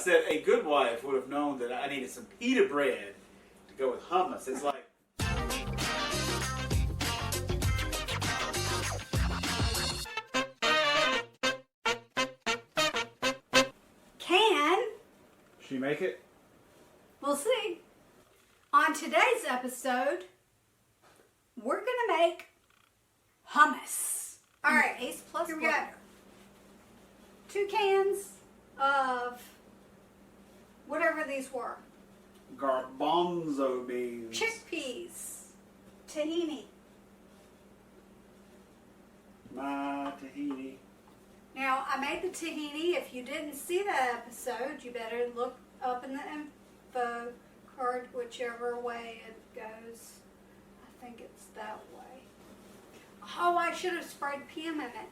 said a good wife would have known that I needed some pita bread to go with hummus. It's like... Can she make it? We'll see. On today's episode, we're going to make hummus. All right, Ace Plus, here we go. 2 cans of whatever these were. Garbanzo beans. Chickpeas. Tahini. My tahini. Now, I made the tahini. If you didn't see that episode, you better look up in the info card, whichever way it goes. I think it's that way. Oh, I should have sprayed PM in it.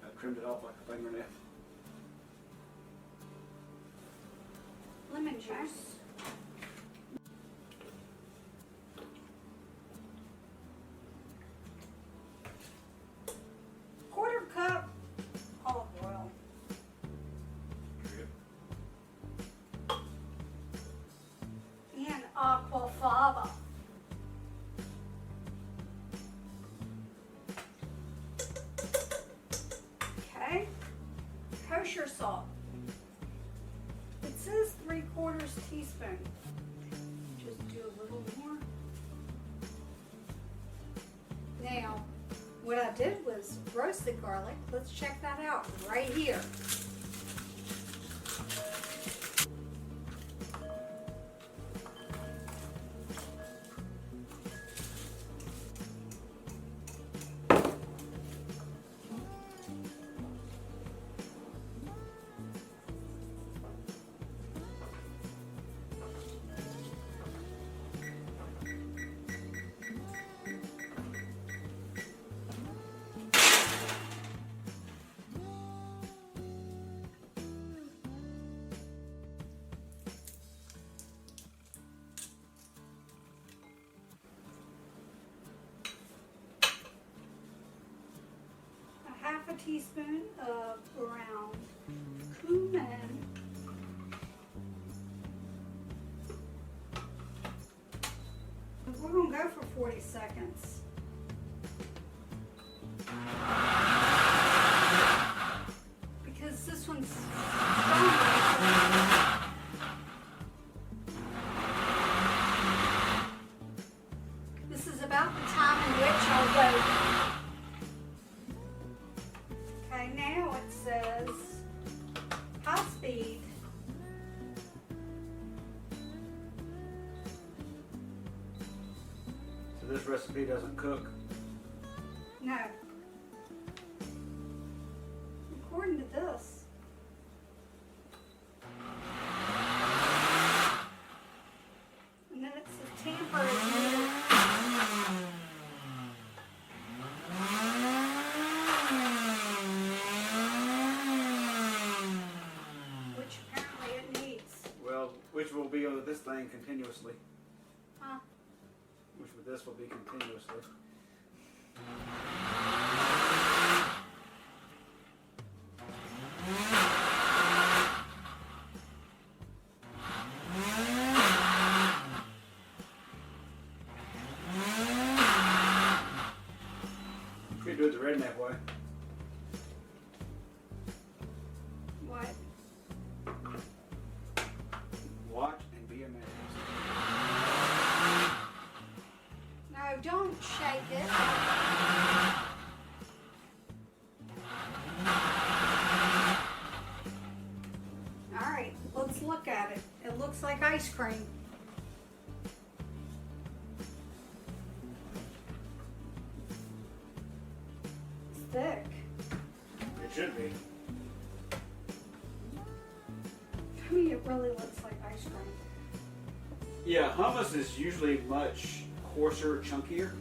I trimmed it off like a fingernail. Lemon juice. Quarter cup olive oil. And aquafaba. Okay. Kosher salt. It says 3/4 teaspoon. Just do a little more. Now, what I did was roast the garlic. Let's check that out right here. Half a teaspoon of ground cumin. We're going to go for 40 seconds. Because this one's strong. This is about the time in which I'll go. Okay, now it says high speed. So this recipe doesn't cook? No. According to this. And then it says tamper is needed. Which apparently it needs. Well, which will be on this thing continuously. Huh? Which with this will be continuously. We do it the redneck way. What? Watch and be amazed. No, don't shake it. All right, let's look at it. It looks like ice cream. It's thick. It should be. I mean, it really looks like ice cream. Yeah, hummus is usually much coarser, chunkier.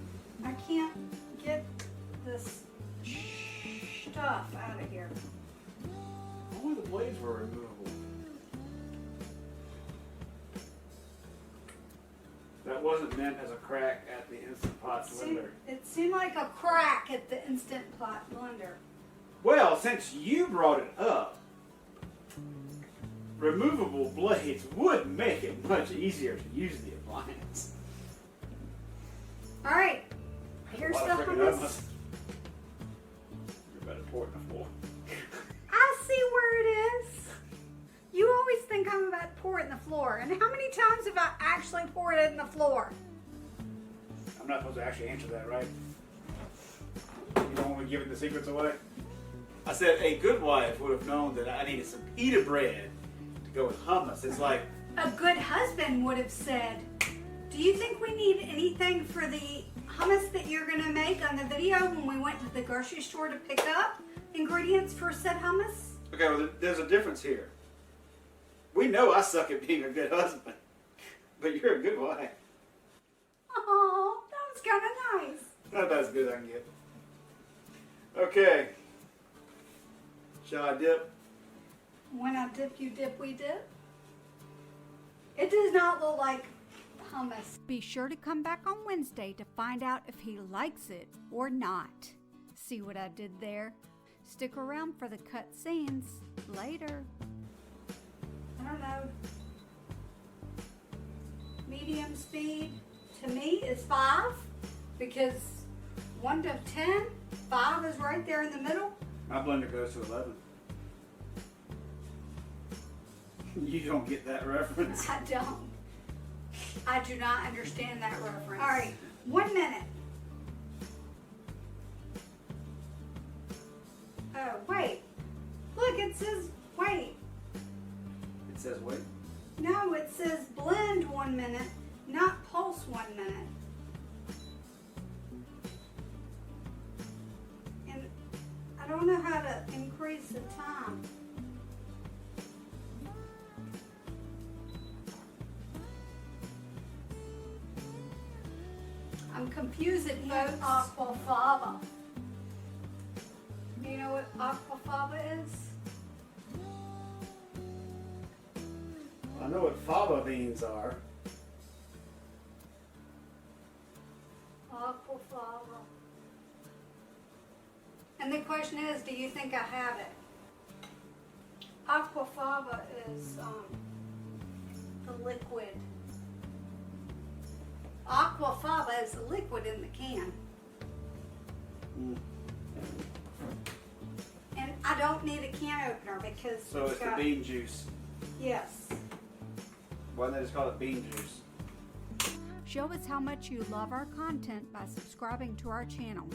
I can't get this stuff out of here. Only the blades were removable. That wasn't meant as a crack at the Instant Pot blender. It seemed like a crack at the Instant Pot blender. Well, since you brought it up, removable blades would make it much easier to use the appliance. All right, here's the hummus. You're about to pour it in the floor. I see where it is. You always think I'm about to pour it in the floor. And how many times have I actually poured it in the floor? I'm not supposed to actually answer that, right? You don't want me giving the secrets away? I said a good wife would have known that I needed some pita bread to go with hummus. It's like, A good husband would have said, do you think we need anything for the hummus that you're going to make on the video when we went to the grocery store to pick up ingredients for said hummus? okay, well, there's a difference here. We know I suck at being a good husband, but you're a good wife. Oh, that was kind of nice. Not about as good as I can get. Okay. Shall I dip? When I dip, you dip, we dip. It does not look like hummus. Be sure to come back on Wednesday to find out if he likes it or not. See what I did there? Stick around for the cut scenes. Later. I don't know. Medium speed to me is 5 because 1 to 10, 5 is right there in the middle. My blender goes to 11. You don't get that reference. I don't. I do not understand that reference. All right, 1 minute. Oh, wait. Look, it says wait. It says wait. No, it says blend 1 minute, not pulse 1 minute. And I don't know how to increase the time. I'm confused, folks. Aquafaba. Do you know what aquafaba is? I know what fava beans are. Aquafaba. And the question is, do you think I have it? Aquafaba is the liquid. Aquafaba is the liquid in the can. And I don't need a can opener because So it's the bean juice. Yes. Why don't they just call it bean juice? Show us how much you love our content by subscribing to our channel.